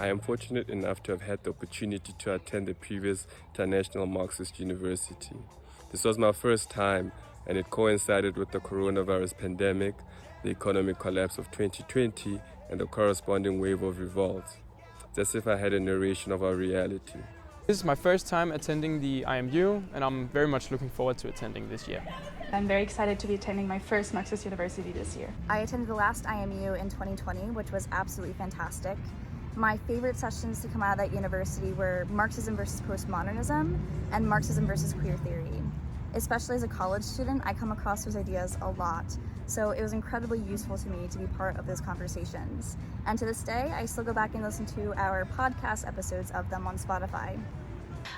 I am fortunate enough to have had the opportunity to attend the previous International Marxist University. This was my first time, and it coincided with the coronavirus pandemic, the economic collapse of 2020, and the corresponding wave of revolts. It's as if I had a narration of our reality. This is my first time attending the IMU, and I'm very much looking forward to attending this year. I'm very excited to be attending my first Marxist University this year. I attended the last IMU in 2020, which was absolutely fantastic. My favorite sessions to come out of that university were Marxism versus postmodernism and Marxism versus queer theory. Especially as a college student, I come across those ideas a lot, so it was incredibly useful to me to be part of those conversations. And to this day, I still go back and listen to our podcast episodes of them on Spotify.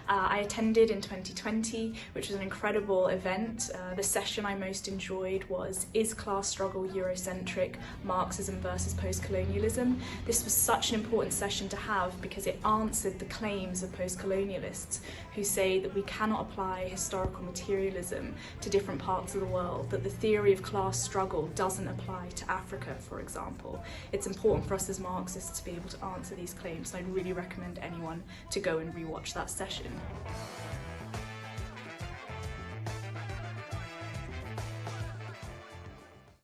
I attended in 2020, which was an incredible event. The session I most enjoyed was Is Class Struggle Eurocentric? Marxism versus Postcolonialism? This was such an important session to have because it answered the claims of postcolonialists who say that we cannot apply historical materialism to different parts of the world, that the theory of class struggle doesn't apply to Africa, for example. It's important for us as Marxists to be able to answer these claims, and I'd really recommend anyone to go and rewatch that session.